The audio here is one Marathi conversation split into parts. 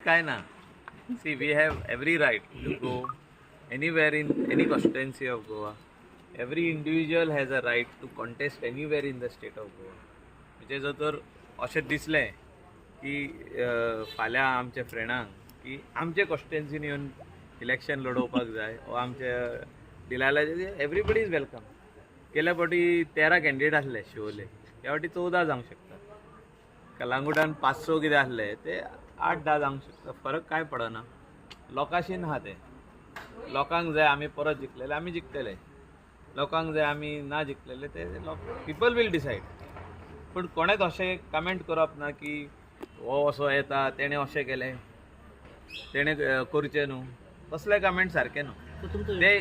काय ना. See, we have every right to go anywhere in any constituency of Goa. Every individual has a right to contest anywhere in the state of Goa. म्हणजे जर अशें दिसलें की फाल्यां आमच्या फ्रेंडांक की आमचे कॉन्स्टिट्युएन्सीन येवन इलेक्शन लडोवपाक जाय वा आमच्या दिलाल्याचे एवरीबडी इज वेलकम. गेल्या फावटी 13 कॅन्डिडेट आसले शिवोले, ह्या फावटी 14 जावंक शकता. कलांगुटान 500 कितें आसले ते 8-10 जावंक शकता. फरक काय पडना. लोकांशीन आहा ते. लोकांक जाय आमी परत जिखलेले आमी जिखतले, लोकांक जाय आमी ना जिखलेले ते पीपल वील डिसायड. पूण कोणेच अशें कमेंट करप ना की हो असो येता तेणें अशें केलें तेणें करचें न्हू. तसले कमेंट सारके न्हू ते.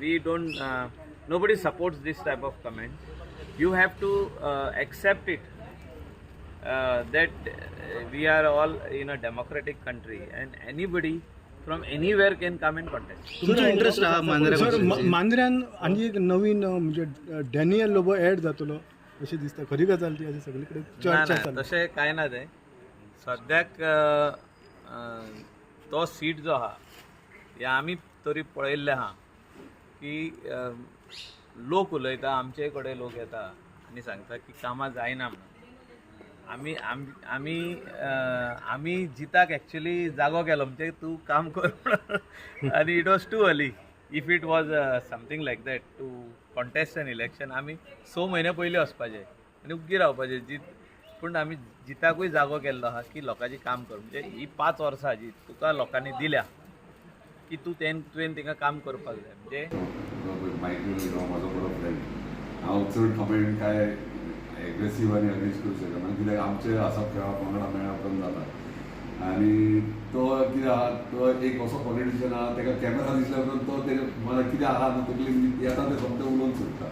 We don't nobody supports this type of comment. You have to accept it that we are all in a democratic country and anybody from anywhere can come and contest. तुमचा इंटरेस्ट हा मांद्र्या मांद्र्यान आनी एक नवीन म्हणजे डॅनियल लोबो ऍड जातलो अशें दिसता. खरी गजाल ती अशी सगळीकडे चर्चा चालू. तशें कांय ना. ते सद्याक तो सीट जो आहा हे आमी तरी पळयल्लें आहा की लोक उलयता, आमचे कडेन लोक येता आनी सांगता की कामां जायना म्हणून. आमी जिताक एक्चुअली जागो केलो म्हणजे तूं काम कर आनी it was too early. If it was something like that to contest an election आमी 6 म्हयने पयलीं वचपाचें आनी उग्गी रावपाचें. पूण आमी जिताकूय जागो केल्लो आहा की लोकांची काम कर. म्हणजे ही 5 वर्सां जी तुका लोकांनी दिल्या की तुवें तिंगा काम करपाक जाय. म्हणजे म्हाजो बरो फ्रेंड हांव चड कमेंट काय एग्रेसीव आनी अगेन्स्ट करूंक शकना, कित्याक आमचे आसप खेळप वांगडा मेळप पण जाता. आनी तो कितें आहा तो एक असो पॉलिटिशियन आहा ताका कॅमेरा दिसल्या उपरांत तो तेका कितें आहा न्हू तकलेन येता तें सोमतें उलोवन सोडटा.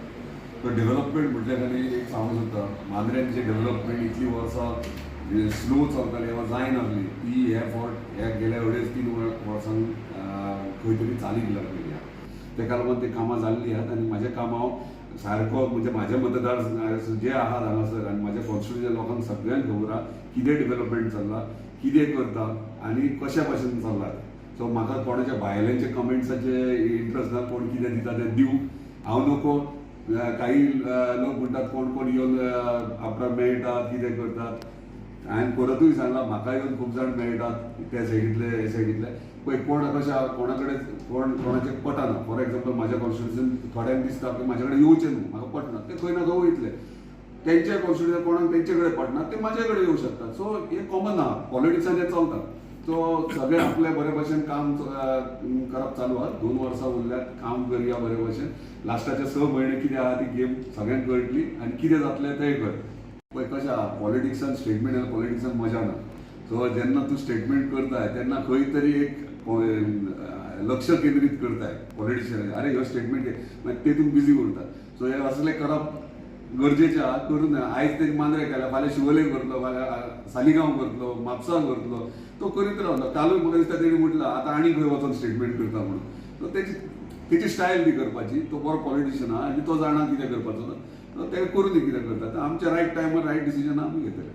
तो डेव्हलपमेंट म्हटल्या खाली एक सांगूंक सोदता. मांद्र्यांचे डेव्हलपमेंट इतली वर्सां स्लो चलताली वा जायनासली ती ह्या गेल्या 2.5-3 वर्सांक खंय तरी चालीक लागली. तेका लागून ती कामां जाल्ली आहात आनी म्हाजें काम हांव सारको म्हणजे म्हाजे मतदार जे आहात हांगासर आनी म्हाज्या कॉन्स्टिट्युएन्सी लोकांक सगळ्यांक खबर आहा कितें डेव्हलपमेंट चल्ला, कितें करता आनी कशा भाशेन चल्ला. सो म्हाका कोणाच्या भायल्यांचे कमेंट्साचे इंट्रस्ट ना. कोण कितें दिता तें दिवं, हांव नको. काही लोक म्हणटात कोण येवन आपणाक मेळटात कितें करतात. हांवें परतूय सांगलां म्हाका येवन खूब जाण मेळटात ते सायडींतले हे सायडींतले. पळय कोण कशें कोणा कडेन कोणाचें पटना. फॉर एग्जाम्पल म्हाज्या कॉन्स्टिट्युएन्सीन थोड्यांक दिसता की म्हाजे कडेन येवचें न्हू, म्हाका पटना. ते खंय ना खंय वयतले. तेंच्या कॉन्स्टिट्युएन्सी कोणाक तेंचे कडेन पटना ते म्हाजे कडेन येवं शकतात. सो हे कॉमन आहा, पॉलिटिक्सान हें चलता. सो सगळे आपले बरे भशेन काम करप चालू आहा. 2 वर्सां उरल्यात, काम करया बरे भशेन. लास्टाचे 6 म्हयने कितें आहा ती गेम सगळ्यांक कळटली आनी कितें जातलें तेंय कळट. पळय कशें आहा पॉलिटिक्सान स्टेटमेंट आनी पॉलिटिक्सान मजा ना. सो जेन्ना तूं स्टेटमेंट करताय तेन्ना खंय तरी एक लक्ष केंद्रीत करताय पॉलिटिशियन. अरे ह्यो स्टेटमेंट मागीर तेतून बिजी उरता. सो हे असले करप गरजेचें आहा. करूं ना. आयज तेणी मांद्रे केल्या, फाल्यां शिवोले करतलो, फाल्यां सालिगांव करतलो, म्हापसा करतलो. तो करीत रावता. कालूय म्हाका दिसता तेणी म्हटलं आतां आनी खंय वचून स्टेटमेंट करता म्हणून. सो तेची स्टायल ती करपाची. तो बरो पॉलिटिशियन आहा आनी तो जाणा कितें करपाचो. सो ते करून कितें करता. आमच्या रायट टायमार रायट डिसिजन आमी घेतले.